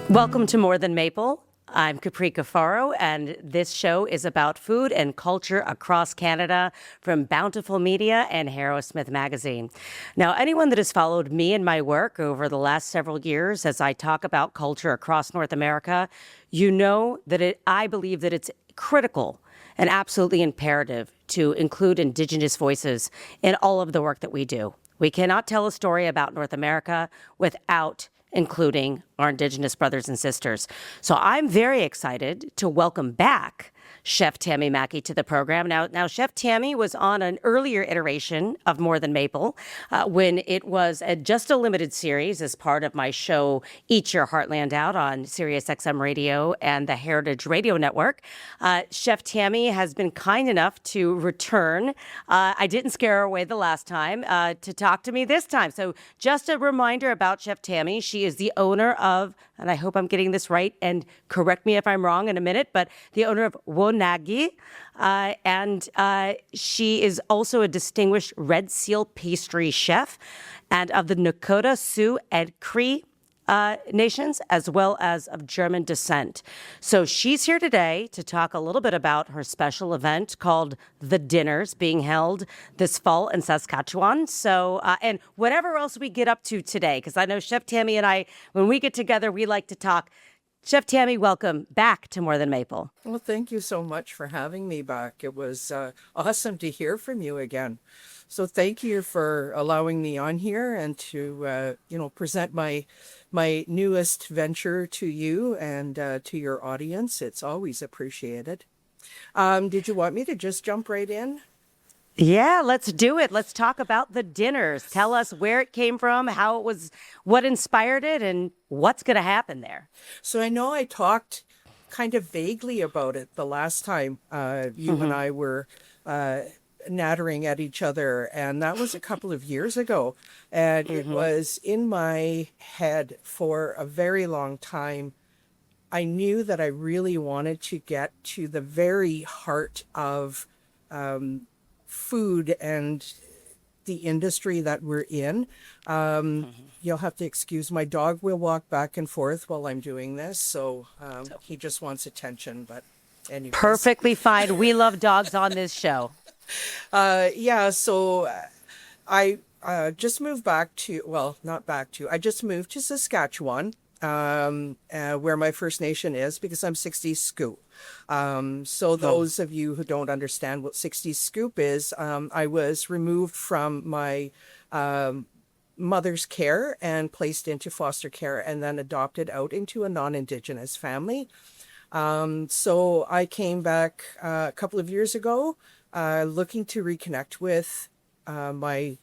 Welcome to More Than Maple. I'm Capri Cafaro, and this show is about food and culture across Canada from Bountiful Media and Harrowsmith magazine. Now, anyone that has followed me and my work over the last several years as I talk about culture across North America, you know that I believe that it's critical and absolutely imperative to include Indigenous voices in all of the work that we do. We cannot tell a story about North America without including our Indigenous brothers and sisters. So I'm very excited to welcome back Chef Tammy Maki to the program. Now, Chef Tammy was on an earlier iteration of More Than Maple when it was just a limited series as part of my show Eat Your Heartland Out on Sirius XM Radio and the Heritage Radio Network. Chef Tammy has been kind enough to return. I didn't scare her away the last time to talk to me this time. So just a reminder about Chef Tammy. She is the owner of, and I hope I'm getting this right, and correct me if I'm wrong in a minute, but the owner of Wonagi, and she is also a distinguished Red Seal pastry chef and of the Nakota, Sioux, and Cree nations, as well as of German descent. So she's here today to talk a little bit about her special event called The Dinners, being held this fall in Saskatchewan. So, and whatever else we get up to today, because I know Chef Tammy and I, when we get together, we like to talk. Chef Tammy, welcome back to More Than Maple. Well, thank you so much for having me back. It was awesome to hear from you again. So thank you for allowing me on here and to, present my newest venture to you and to your audience. It's always appreciated. Did you want me to just jump right in? Yeah, let's do it. Let's talk about the dinners. Tell us where it came from, how it was, what inspired it, and what's going to happen there. So I know I talked kind of vaguely about it the last time you and I were nattering at each other, and that was a couple of years ago. And it was in my head for a very long time. I knew that I really wanted to get to the very heart of food and the industry that we're in. You'll have to excuse my dog will walk back and forth while I'm doing this, so he just wants attention, but anyways. Perfectly fine. We love dogs on this show. So I just moved back to, well, not back to, I just moved to Saskatchewan, where my First Nation is, because I'm 60 Scoop. So those of you who don't understand what 60 Scoop is, I was removed from my mother's care and placed into foster care and then adopted out into a non-Indigenous family. So I came back a couple of years ago looking to reconnect with my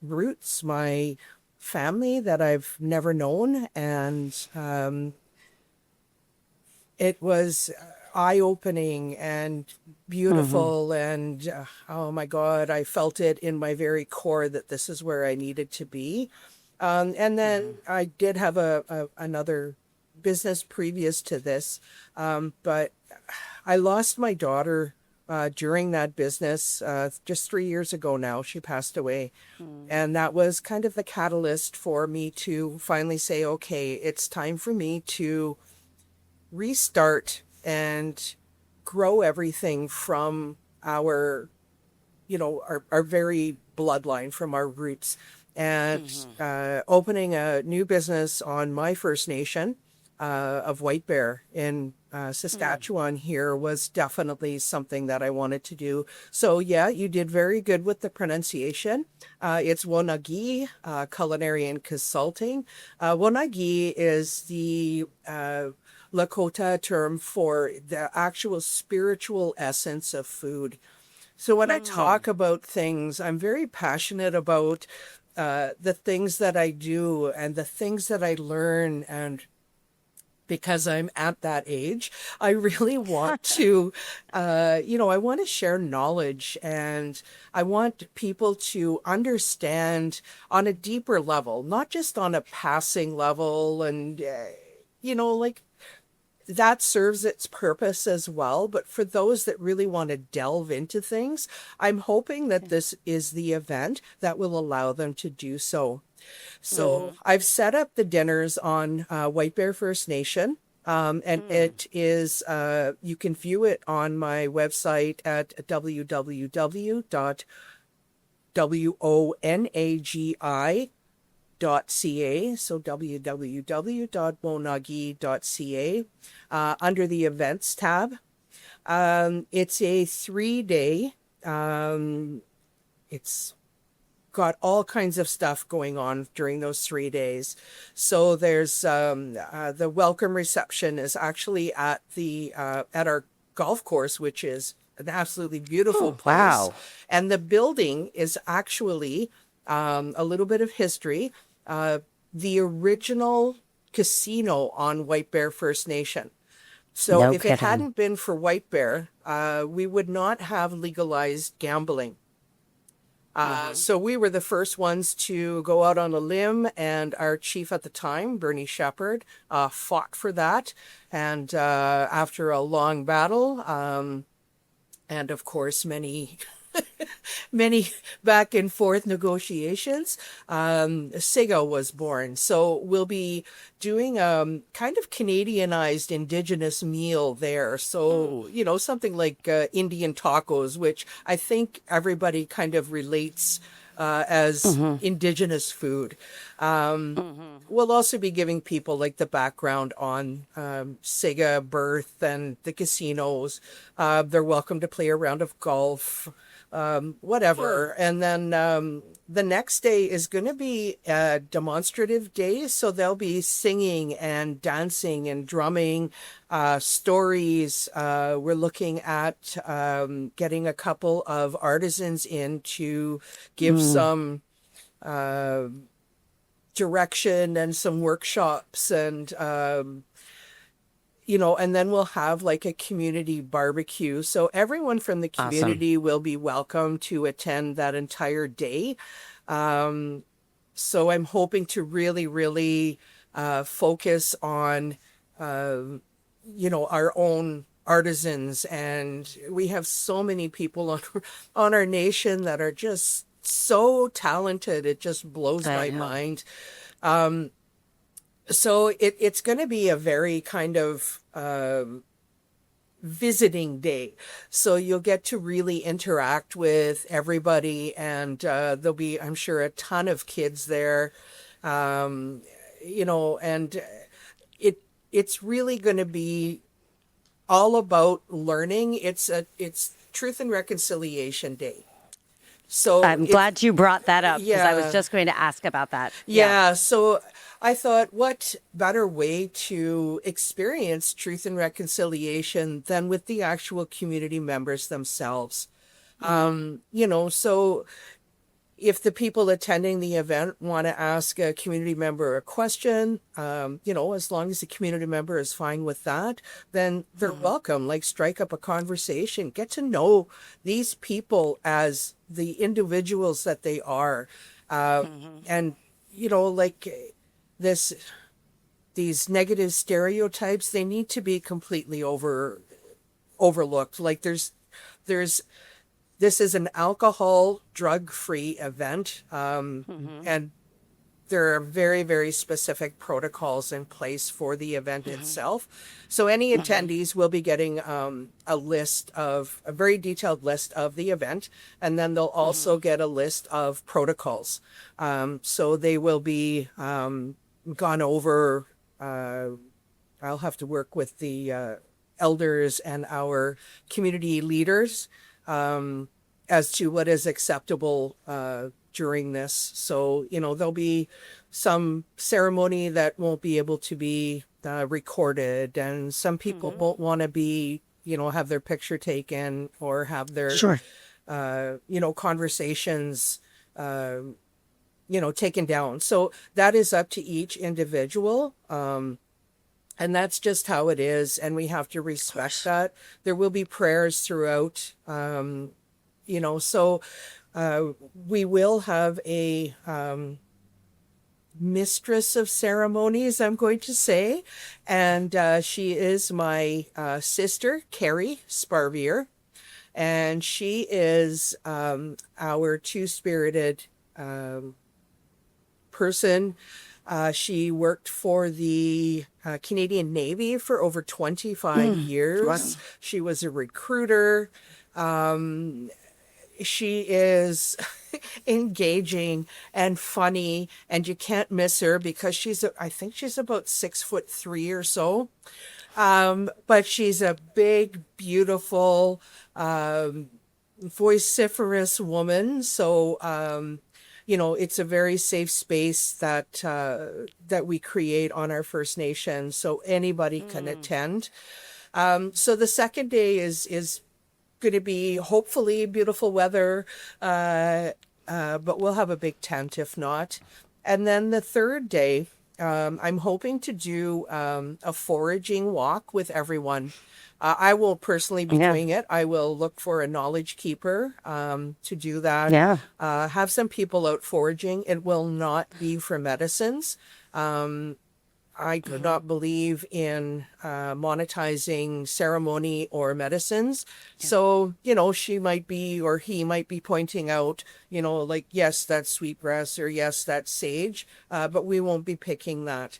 roots, my family that I've never known. And it was eye-opening and beautiful, and oh my God, I felt it in my very core that this is where I needed to be. And then I did have another business previous to this, but I lost my daughter during that business just 3 years ago now. She passed away. And that was kind of the catalyst for me to finally say, okay, it's time for me to restart and grow everything from our very bloodline, from our roots, and opening a new business on my First Nation of White Bear in Saskatchewan here was definitely something that I wanted to do. So yeah, you did very good with the pronunciation. It's Wonagi, Culinary and Consulting. Wonagi is the Lakota term for the actual spiritual essence of food. So when I talk about things, I'm very passionate about the things that I do and the things that I learn. And because I'm at that age, I really want to, I want to share knowledge, and I want people to understand on a deeper level, not just on a passing level. And, that serves its purpose as well. But for those that really want to delve into things, I'm hoping that this is the event that will allow them to do so. So I've set up the dinners on White Bear First Nation. And it is, you can view it on my website at www.wonagi.ca, so www.wonagi.ca, under the events tab. It's a 3-day, it's got all kinds of stuff going on during those 3 days. So there's the welcome reception is actually at the at our golf course, which is an absolutely beautiful place. Wow. And the building is actually a little bit of history. The original casino on White Bear First Nation. So No if it kidding. hadn't been for White Bear, we would not have legalized gambling. So we were the first ones to go out on a limb, and our chief at the time, Bernie Shepherd, fought for that. And after a long battle, and of course many many back and forth negotiations, SIGA was born. So we'll be doing kind of Canadianized Indigenous meal there. So, you know, something like Indian tacos, which I think everybody kind of relates as Indigenous food. We'll also be giving people like the background on SIGA birth and the casinos. They're welcome to play a round of golf. Whatever. And then the next day is going to be a demonstrative day. So they'll be singing and dancing and drumming, stories. We're looking at getting a couple of artisans in to give some direction and some workshops, and you know, and then we'll have like a community barbecue. So everyone from the community will be welcome to attend that entire day. So I'm hoping to really, really focus on, you know, our own artisans. And we have so many people on our nation that are just so talented. It just blows my mind. So it's going to be a very kind of visiting day. So you'll get to really interact with everybody, and there'll be, I'm sure, a ton of kids there. You know, and it's really going to be all about learning. It's Truth and Reconciliation Day. So I'm glad you brought that up, because I was Yeah. just going to ask about that. Yeah, so I thought, what better way to experience truth and reconciliation than with the actual community members themselves? You know, so if the people attending the event want to ask a community member a question, you know, as long as the community member is fine with that, then they're welcome. Like, strike up a conversation, get to know these people as the individuals that they are. And, you know, like these negative stereotypes, they need to be completely overlooked. Like there's this is an alcohol drug-free event, and there are very, very specific protocols in place for the event itself. So any attendees will be getting a very detailed list of the event, and then they'll also get a list of protocols. So they will be gone over. I'll have to work with the elders and our community leaders as to what is acceptable during this. So, you know, there'll be some ceremony that won't be able to be recorded, and some people won't want to be, you know, have their picture taken or have their, you know, conversations, you know, taken down. So that is up to each individual. And that's just how it is. And we have to respect that. There will be prayers throughout, you know, so we will have a mistress of ceremonies, I'm going to say. And she is my sister, Carrie Sparvier. And she is our two-spirited person. She worked for the Canadian Navy for over 25 years. Wow. She was a recruiter. She is engaging and funny, and you can't miss her because I think she's about 6'3" or so. But she's a big, beautiful, vociferous woman. So, it's a very safe space that we create on our First Nation, so anybody can attend. So the second day is going to be hopefully beautiful weather, but we'll have a big tent if not. And then the third day, I'm hoping to do a foraging walk with everyone. I will personally be doing it. I will look for a knowledge keeper to do that. Yeah. Have some people out foraging. It will not be for medicines. I do not believe in monetizing ceremony or medicines. Yeah. So, she might be or he might be pointing out, like, yes, that's sweetgrass or yes, that's sage, but we won't be picking that.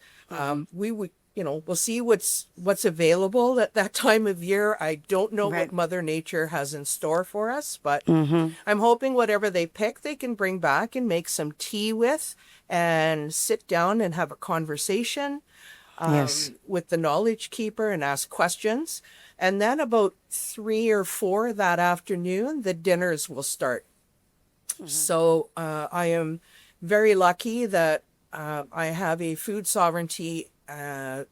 We would, we'll see what's available at that time of year. I don't know what Mother Nature has in store for us, but I'm hoping whatever they pick, they can bring back and make some tea with and sit down and have a conversation with the knowledge keeper and ask questions. And then about 3 or 4 that afternoon, the dinners will start. So I am very lucky that I have a food sovereignty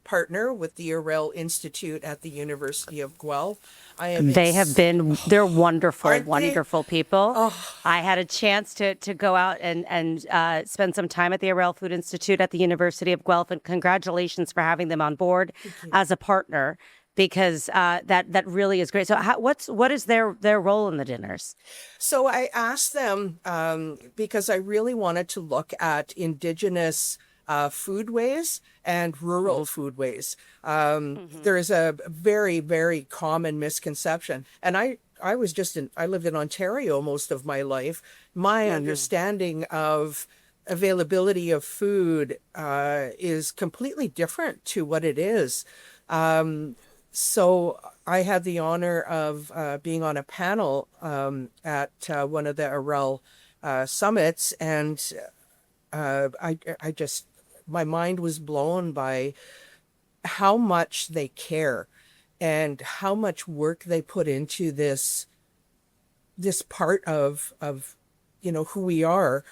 partner with the R.S.E Institute at the University of Guelph. They're wonderful, wonderful people. Oh. I had a chance to go out and spend some time at the R.S.E Food Institute at the University of Guelph, and congratulations for having them on board as a partner, because that really is great. So what is their role in the dinners? So I asked them because I really wanted to look at Indigenous foodways and rural foodways. There is a very, very common misconception. And I lived in Ontario most of my life. My understanding of availability of food is completely different to what it is. So I had the honor of being on a panel at one of the R.S.E summits, and my mind was blown by how much they care and how much work they put into this part of who we are,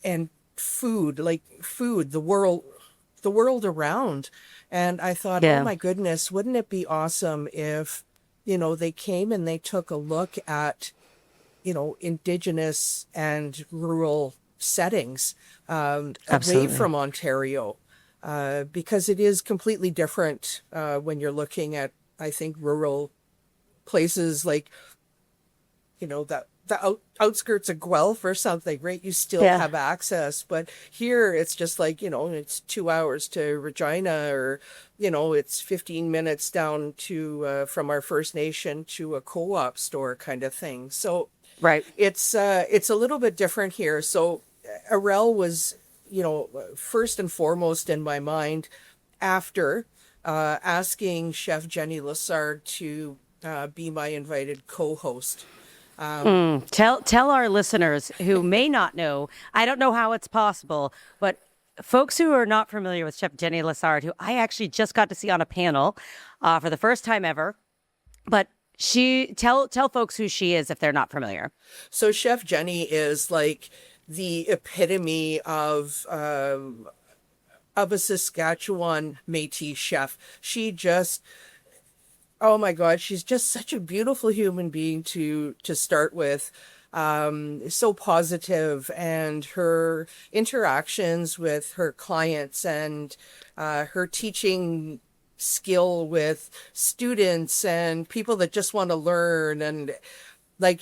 and food, the world around. And I thought, oh my goodness, wouldn't it be awesome if, they came and they took a look at, Indigenous and rural settings away from Ontario, because it is completely different when you're looking at, I think, rural places like, the outskirts of Guelph or something, right? You still have access, but here it's just like, it's 2 hours to Regina, or, it's 15 minutes down to from our First Nation to a co-op store kind of thing. So it's a little bit different here. So R.S.E was, first and foremost in my mind, after asking Chef Jenni Lessard to be my invited co-host. Tell our listeners who may not know, I don't know how it's possible, but folks who are not familiar with Chef Jenni Lessard, who I actually just got to see on a panel for the first time ever, but tell folks who she is if they're not familiar. So Chef Jenni is like the epitome of a Saskatchewan Métis chef. She just, oh my God, she's just such a beautiful human being to start with. So positive, and her interactions with her clients and her teaching skill with students and people that just want to learn. And like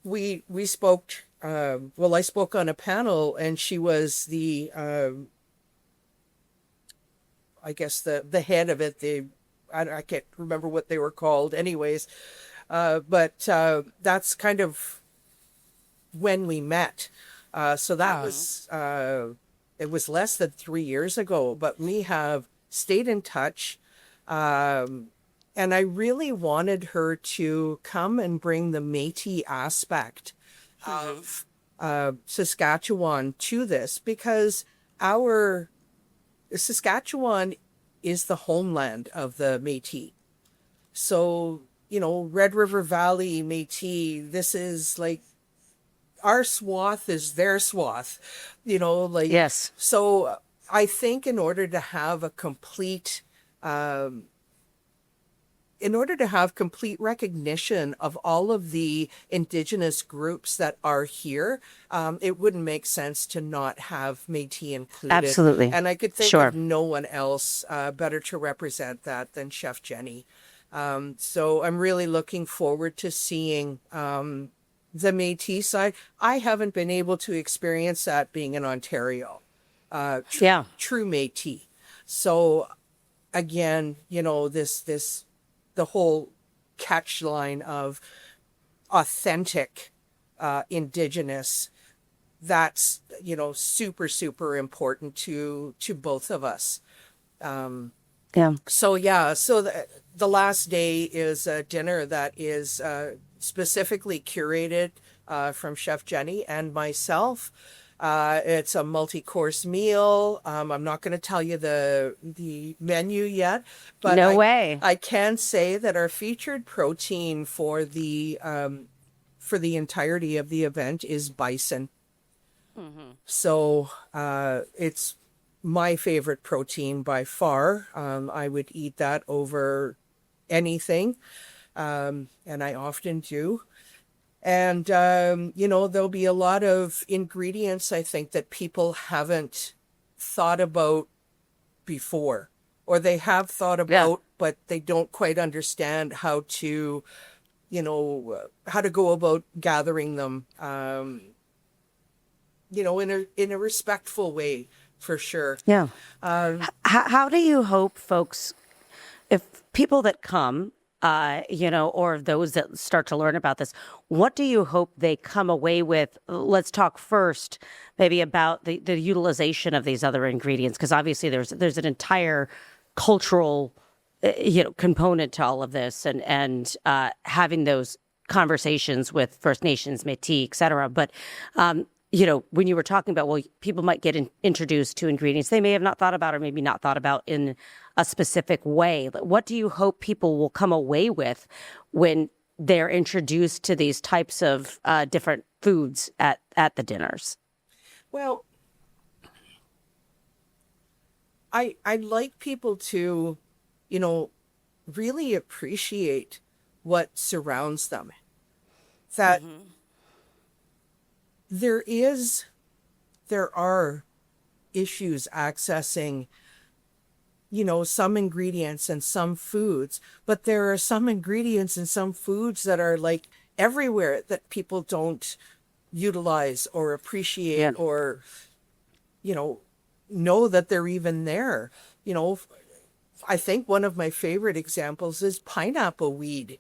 we spoke well, I spoke on a panel, and she was the, I guess the head of it. I can't remember what they were called, anyways. But that's kind of when we met. So that was it was less than 3 years ago, but we have stayed in touch. And I really wanted her to come and bring the Métis aspect of Saskatchewan to this, because our Saskatchewan is the homeland of the Métis. So, Red River Valley Métis, this is like our swath is their swath, Yes. so I think in order to have complete recognition of all of the Indigenous groups that are here, it wouldn't make sense to not have Métis included. Absolutely. And I could think Sure. of no one else better to represent that than Chef Jenni. So I'm really looking forward to seeing the Métis side. I haven't been able to experience that being in Ontario. Yeah. True Métis. So again, the whole catch line of authentic Indigenous, that's, super, super important to both of us. Yeah. So the last day is a dinner that is specifically curated from Chef Jenni and myself. It's a multi-course meal. I'm not going to tell you the menu yet, but No way. I can say that our featured protein for the entirety of the event is bison. So it's my favorite protein by far. I would eat that over anything, and I often do. And, there'll be a lot of ingredients, I think, that people haven't thought about before, or they have thought about, but they don't quite understand how to, how to go about gathering them, in a respectful way, for sure. Yeah. How do you hope folks, if people that come, or those that start to learn about this, what do you hope they come away with? Let's talk first maybe about the utilization of these other ingredients, because obviously there's an entire cultural, component to all of this, and having those conversations with First Nations, Métis, et cetera. But, when you were talking about, well, people might get introduced to ingredients they may have not thought about, or maybe not thought about in a specific way. What do you hope people will come away with when they're introduced to these types of different foods at the dinners? Well, I'd like people to, really appreciate what surrounds them. That there are issues accessing, some ingredients and some foods, but there are some ingredients and some foods that are like everywhere that people don't utilize or appreciate or, know that they're even there. I think one of my favorite examples is pineapple weed.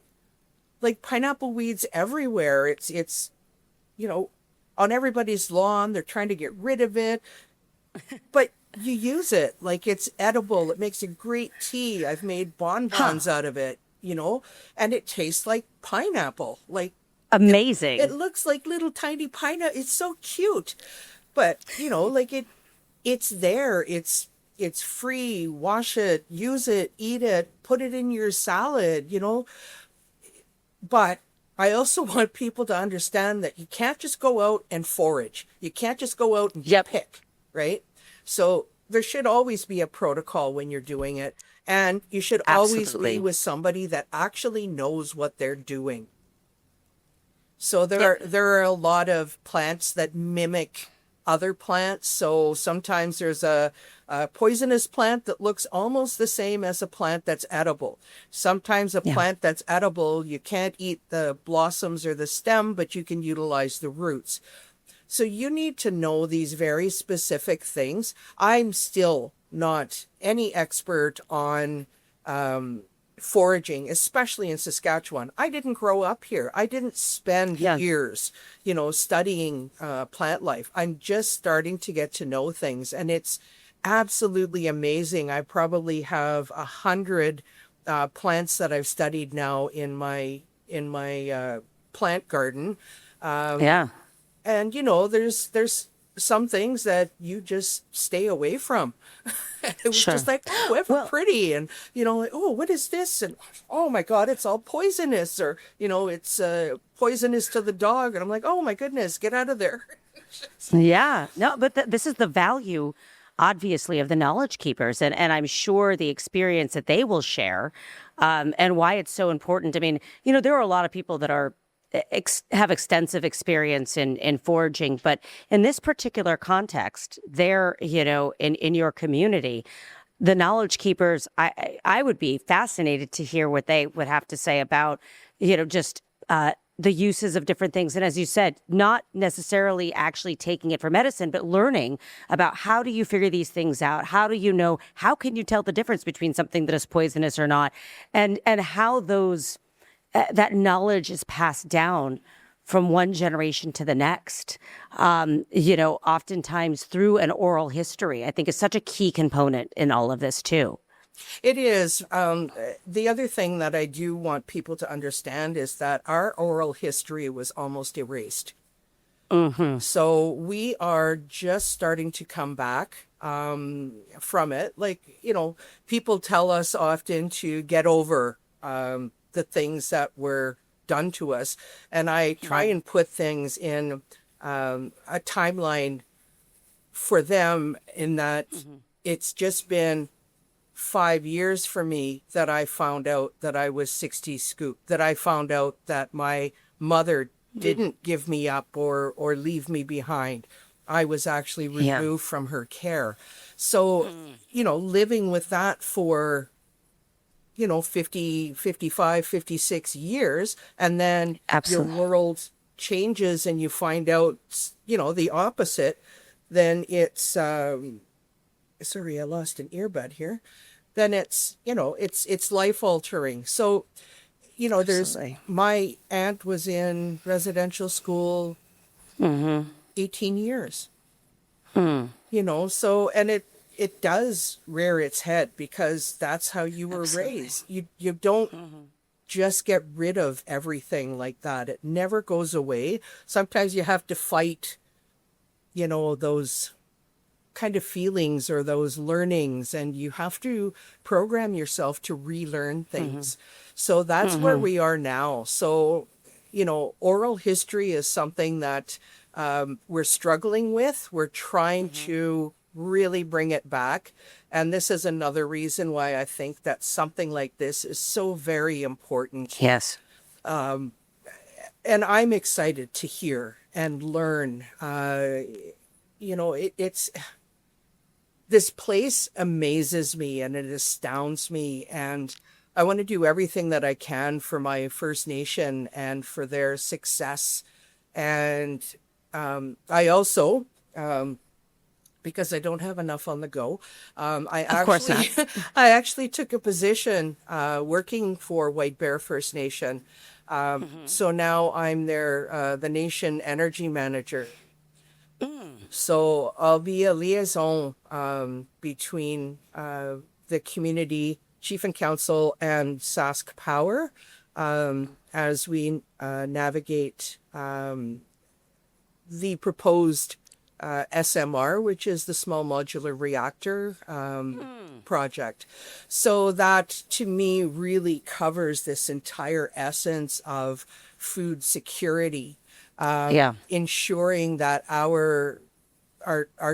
Like pineapple weed's everywhere. It's, on everybody's lawn. They're trying to get rid of it, but you use it like it's edible. It makes a great tea. I've made bonbons out of it, and it tastes like pineapple. Like amazing. It looks like little tiny pineapple. It's so cute, but it's there. It's free. Wash it, use it, eat it, put it in your salad, but I also want people to understand that you can't just go out and forage. You can't just go out and pick, right? So there should always be a protocol when you're doing it. And you should always be with somebody that actually knows what they're doing. So there are a lot of plants that mimic other plants. So sometimes there's a poisonous plant that looks almost the same as a plant that's edible. Sometimes a Yeah. plant that's edible, you can't eat the blossoms or the stem, but you can utilize the roots. So you need to know these very specific things. I'm still not any expert on foraging, especially in Saskatchewan. I didn't grow up here. I didn't spend Yeah. years, studying plant life. I'm just starting to get to know things, and it's absolutely amazing. I probably have 100 plants that I've studied now in my plant garden. Yeah. And there's some things that you just stay away from. It was Sure. just like, oh, ever Well, pretty, and like, oh, what is this? And oh my God, it's all poisonous, or it's poisonous to the dog, and I'm like, oh my goodness, get out of there. yeah. No, but this is the value, obviously, of the knowledge keepers, and I'm sure the experience that they will share, and why it's so important. I mean, there are a lot of people that are have extensive experience in foraging, but in this particular context, they're in your community, the knowledge keepers. I would be fascinated to hear what they would have to say about just the uses of different things. And as you said, not necessarily actually taking it for medicine, but learning about how do you figure these things out? How do you know? How can you tell the difference between something that is poisonous or not? And how that knowledge is passed down from one generation to the next, oftentimes through an oral history, I think is such a key component in all of this too. It is. The other thing that I do want people to understand is that our oral history was almost erased. So we are just starting to come back from it. Like, people tell us often to get over the things that were done to us. And I try and put things in a timeline for them, in that it's just been 5 years for me that I found out that I was 60 scoop, that I found out that my mother didn't give me up or leave me behind. I was actually removed from her care. So, living with that for 50, 55, 56 years, and then Absolutely. your world changes and you find out, the opposite, then it's, sorry, I lost an earbud here. Then it's life altering. So, there's, Absolutely. my aunt was in residential school 18 years, so, and it does rear its head, because that's how you were raised. You don't just get rid of everything like that. It never goes away. Sometimes you have to fight, those kind of feelings or those learnings, and you have to program yourself to relearn things. So that's where we are now. So, oral history is something that we're struggling with. We're trying to really bring it back. And this is another reason why I think that something like this is so very important. Yes. And I'm excited to hear and learn. It's this place amazes me and it astounds me. And I want to do everything that I can for my First Nation and for their success. And I also, because I don't have enough on the go, Of course not. I actually took a position working for White Bear First Nation. So now I'm the Nation Energy Manager. So I'll be a liaison between the community, Chief and Council, and Sask Power as we navigate the proposed SMR, which is the Small Modular Reactor project. So that, to me, really covers this entire essence of food security. Ensuring that our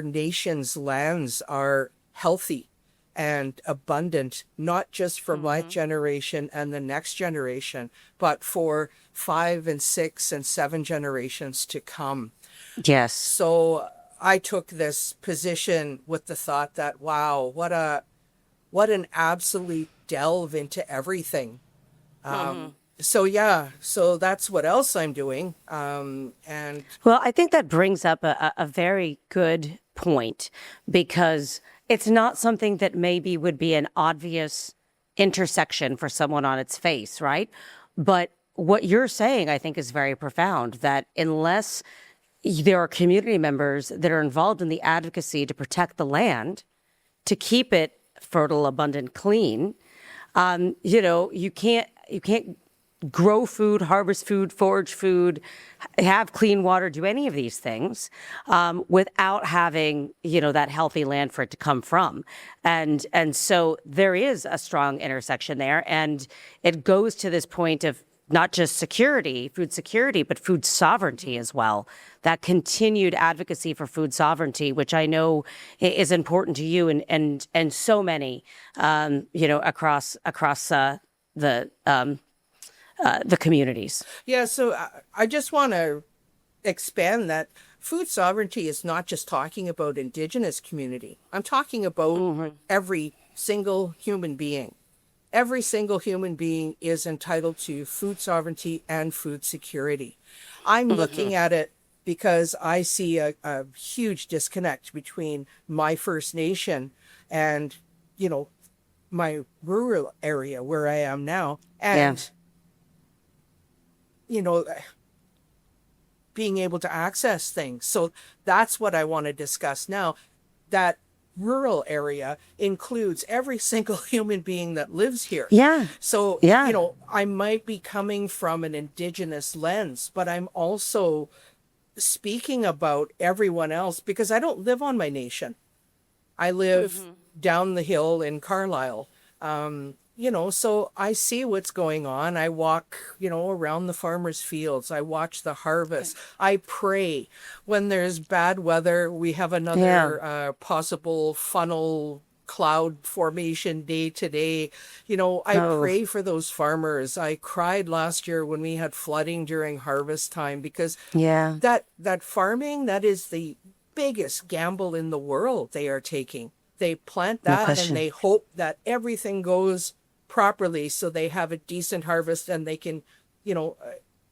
nation's lands are healthy and abundant, not just for my generation and the next generation, but for 5 and 6 and 7 generations to come. Yes. So I took this position with the thought that, wow, what an absolute delve into everything. So that's what else I'm doing. And Well, I think that brings up a very good point, because it's not something that maybe would be an obvious intersection for someone on its face, right? But what you're saying, I think, is very profound, that unless there are community members that are involved in the advocacy to protect the land, to keep it fertile, abundant, clean, you can't grow food, harvest food, forage food, have clean water, do any of these things without having, that healthy land for it to come from. And so there is a strong intersection there. And it goes to this point of not just food security, but food sovereignty as well. That continued advocacy for food sovereignty, which I know is important to you and so many, across the communities. yeah, so I just want to expand that food sovereignty is not just talking about Indigenous community. I'm talking about every single human being. Every single human being is entitled to food sovereignty and food security. I'm looking at it because I see a huge disconnect between my First Nation and, my rural area where I am now. And, being able to access things. So that's what I want to discuss now. That rural area includes every single human being that lives here. Yeah. So, I might be coming from an Indigenous lens, but I'm also speaking about everyone else because I don't live on my nation. I live down the hill in Carlisle. So I see what's going on. I walk, around the farmers' fields. I watch the harvest. I pray. When there's bad weather, we have another possible funnel cloud formation day today. I pray for those farmers. I cried last year when we had flooding during harvest time because that farming, that is the biggest gamble in the world they are taking. They plant that and they hope that everything goes properly so they have a decent harvest and they can,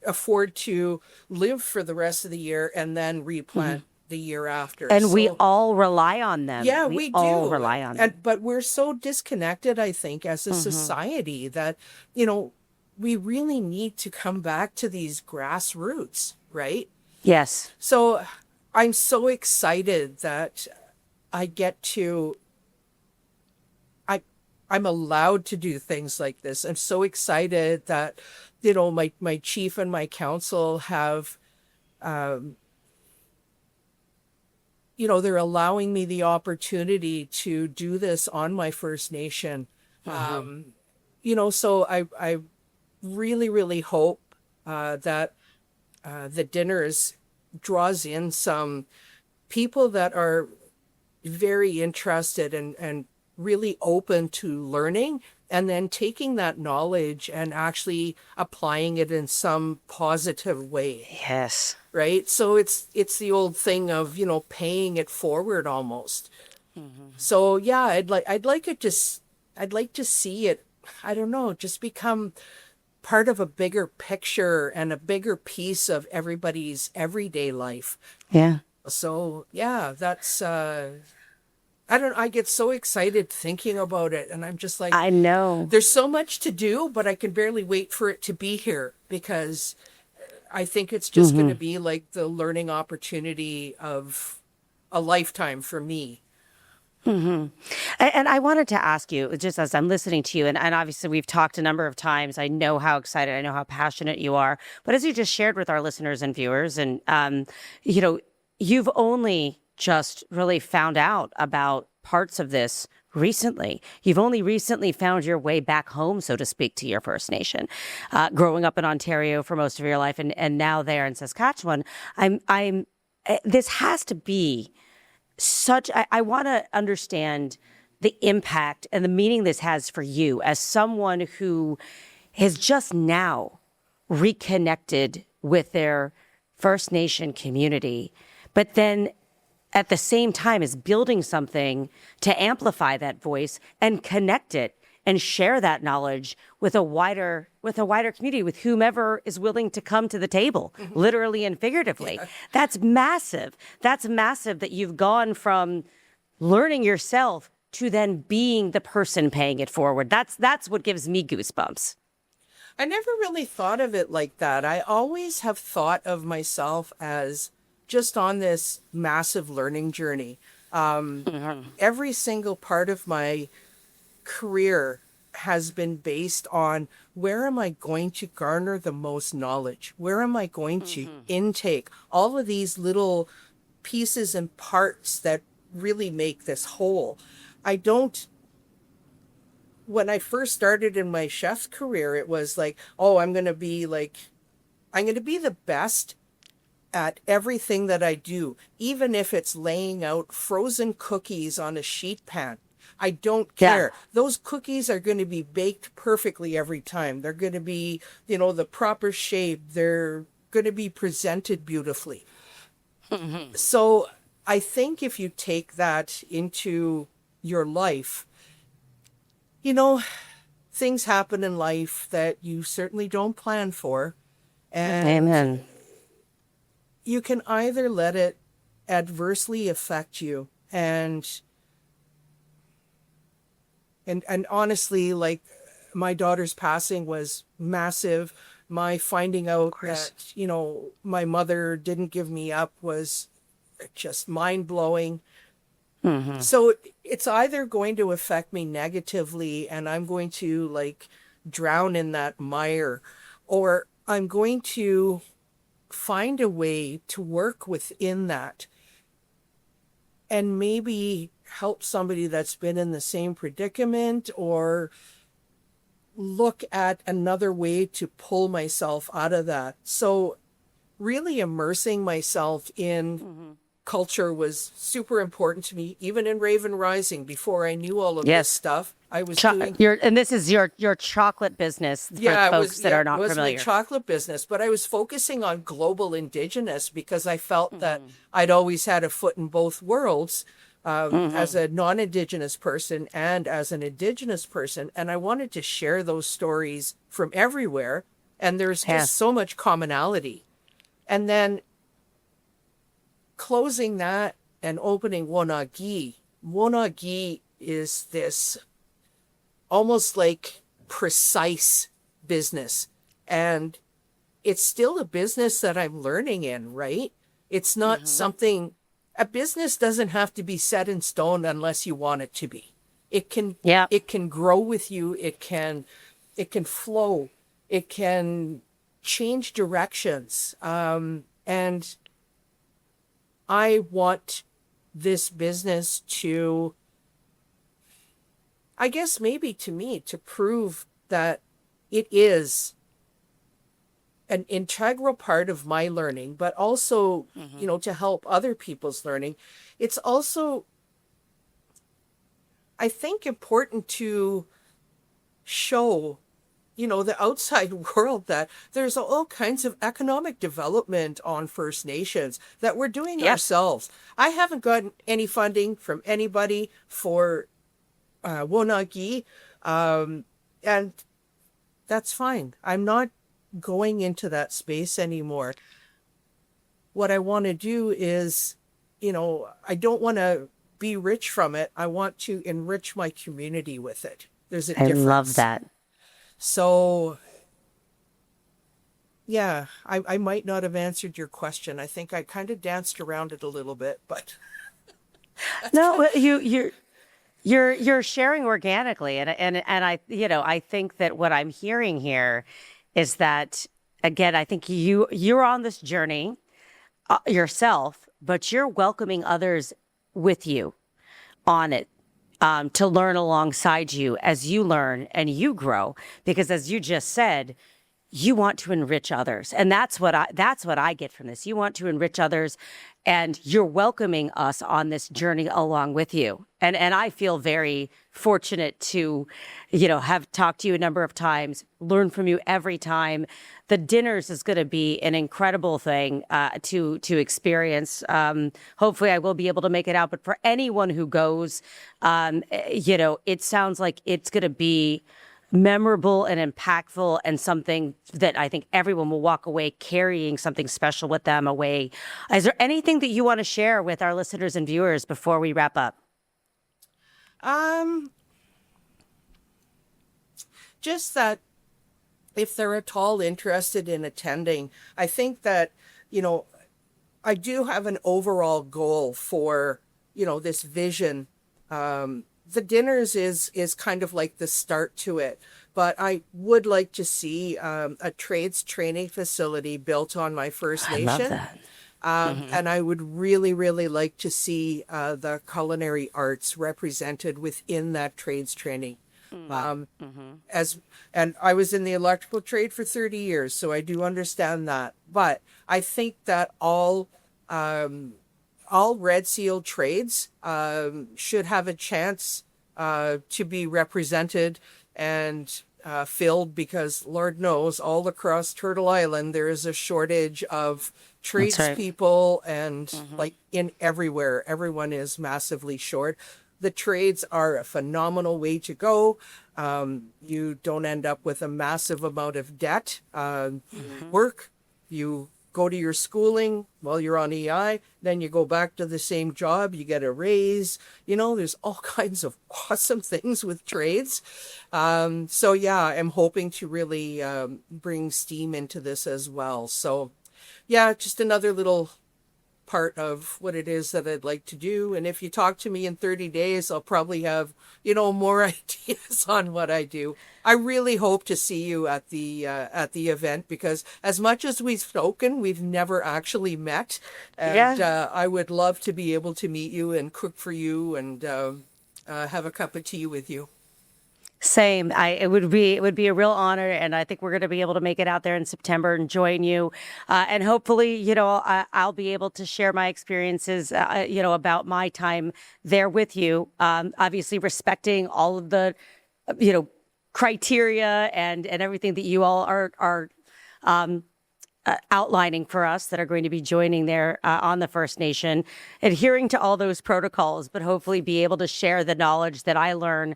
afford to live for the rest of the year and then replant the year after. And we all rely on them. Yeah, we do. all rely on them. But we're so disconnected, I think, as a society that, we really need to come back to these grassroots, right? Yes. So I'm so excited that I get to I'm allowed to do things like this. I'm so excited that, my chief and my council have, they're allowing me the opportunity to do this on my First Nation. So I really, really hope that the dinners draws in some people that are very interested and really open to learning and then taking that knowledge and actually applying it in some positive way. Yes. Right? So it's the old thing of, paying it forward almost. So yeah, I'd like to see it, I don't know, just become part of a bigger picture and a bigger piece of everybody's everyday life. Yeah. So yeah, that's I get so excited thinking about it, and I'm just like, I know. There's so much to do, but I can barely wait for it to be here because I think it's just going to be like the learning opportunity of a lifetime for me. And I wanted to ask you, just as I'm listening to you, and obviously we've talked a number of times, I know how excited, I know how passionate you are, but as you just shared with our listeners and viewers, and, you've only just really found out about parts of this recently. You've only recently found your way back home, so to speak, to your First Nation. Growing up in Ontario for most of your life, and now there in Saskatchewan, this has to be I want to understand the impact and the meaning this has for you as someone who has just now reconnected with their First Nation community, but then at the same time as building something to amplify that voice and connect it and share that knowledge with a wider community, with whomever is willing to come to the table, literally and figuratively. Yeah. That's massive. That's massive that you've gone from learning yourself to then being the person paying it forward. That's what gives me goosebumps. I never really thought of it like that. I always have thought of myself as just on this massive learning journey. Every single part of my career has been based on where am I going to garner the most knowledge? Where am I going to intake all of these little pieces and parts that really make this whole? When I first started in my chef's career, it was like, oh, I'm going to be the best at everything that I do, even if it's laying out frozen cookies on a sheet pan. I don't care. Yeah. Those cookies are going to be baked perfectly every time. They're going to be, the proper shape. They're going to be presented beautifully. So I think if you take that into your life, things happen in life that you certainly don't plan for. And Amen. you can either let it adversely affect you and honestly, like, my daughter's passing was massive. My finding out that, my mother didn't give me up was just mind-blowing. So it's either going to affect me negatively and I'm going to, like, drown in that mire, or I'm going to find a way to work within that and maybe help somebody that's been in the same predicament, or look at another way to pull myself out of that. So really immersing myself in culture was super important to me, even in Raven Rising. Before I knew all of this stuff, I was doing... And this is your chocolate business for folks that are not familiar. It was my chocolate business, but I was focusing on global Indigenous because I felt that I'd always had a foot in both worlds, as a non-Indigenous person and as an Indigenous person. And I wanted to share those stories from everywhere. And there's just so much commonality. And then closing that and opening Wonagi. Wonagi is this almost like precise business. And it's still a business that I'm learning in, right? It's not something... A business doesn't have to be set in stone unless you want it to be. It can grow with you. It can flow. It can change directions. And I want this business to, I guess maybe to me, to prove that it is an integral part of my learning, but also, to help other people's learning. It's also, I think, important to show, the outside world that there's all kinds of economic development on First Nations that we're doing ourselves. I haven't gotten any funding from anybody for Wonagi, and that's fine. I'm not going into that space anymore. What I want to do is, I don't want to be rich from it. I want to enrich my community with it. There's a difference. I love that. So, yeah, I might not have answered your question. I think I kind of danced around it a little bit, but no, you're sharing organically, and I I think that what I'm hearing here is that, again, I think you're on this journey yourself, but you're welcoming others with you on it, to learn alongside you as you learn and you grow. Because as you just said, you want to enrich others. And that's what I get from this. You want to enrich others, and you're welcoming us on this journey along with you. And I feel very fortunate to, have talked to you a number of times, learn from you every time. The dinners is going to be an incredible thing to experience. Hopefully I will be able to make it out. But for anyone who goes, it sounds like it's going to be memorable and impactful, and something that I think everyone will walk away carrying something special with them away. Is there anything that you want to share with our listeners and viewers before we wrap up? Just that if they're at all interested in attending, I think that, I do have an overall goal for, this vision. The dinners is kind of like the start to it, but I would like to see a trades training facility built on my First Nation. I love that. And I would really, really like to see the culinary arts represented within that trades training. And I was in the electrical trade for 30 years, so I do understand that. But I think that all Red Seal trades should have a chance to be represented and filled, because Lord knows all across Turtle Island there is a shortage of tradespeople, and like in everywhere, everyone is massively short. The trades are a phenomenal way to go. You don't end up with a massive amount of debt. You work, you go to your schooling while you're on EI, then you go back to the same job, you get a raise. There's all kinds of awesome things with trades. So yeah, I'm hoping to really bring steam into this as well. So yeah, just another little part of what it is that I'd like to do. And if you talk to me in 30 days, I'll probably have, more ideas on what I do. I really hope to see you at the event, because as much as we've spoken, we've never actually met. And I would love to be able to meet you and cook for you and have a cup of tea with you. Same. It would be a real honor, and I think we're going to be able to make it out there in September and join you. And hopefully, I'll be able to share my experiences, about my time there with you. Obviously, respecting all of the, criteria and everything that you all are outlining for us that are going to be joining there on the First Nation, adhering to all those protocols, but hopefully be able to share the knowledge that I learn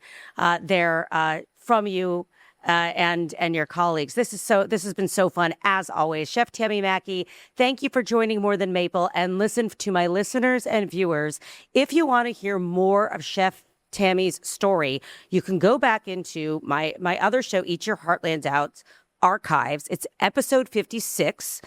there from you and your colleagues. This has been so fun as always. Chef Tammy Maki, thank you for joining More Than Maple. And listen to my listeners and viewers, if you want to hear more of Chef Tammy's story, you can go back into my other show, Eat Your Heartland Out archives. It's episode 56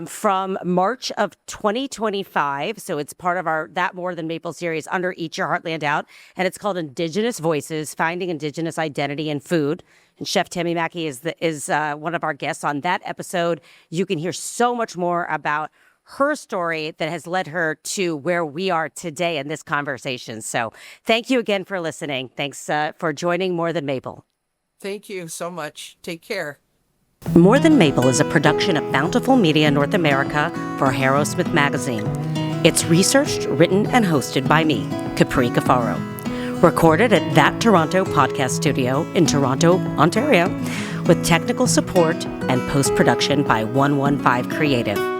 from March of 2025. So it's part of our That More Than Maple series under Eat Your Heartland Out. And it's called Indigenous Voices, Finding Indigenous Identity in Food. And Chef Tammy Maki is one of our guests on that episode. You can hear so much more about her story that has led her to where we are today in this conversation. So thank you again for listening. Thanks for joining More Than Maple. Thank you so much. Take care. More Than Maple is a production of Bountiful Media North America for Harrowsmith magazine. It's researched, written, and hosted by me, Capri Cafaro. Recorded at That Toronto Podcast Studio in Toronto, Ontario, with technical support and post-production by 115 Creative.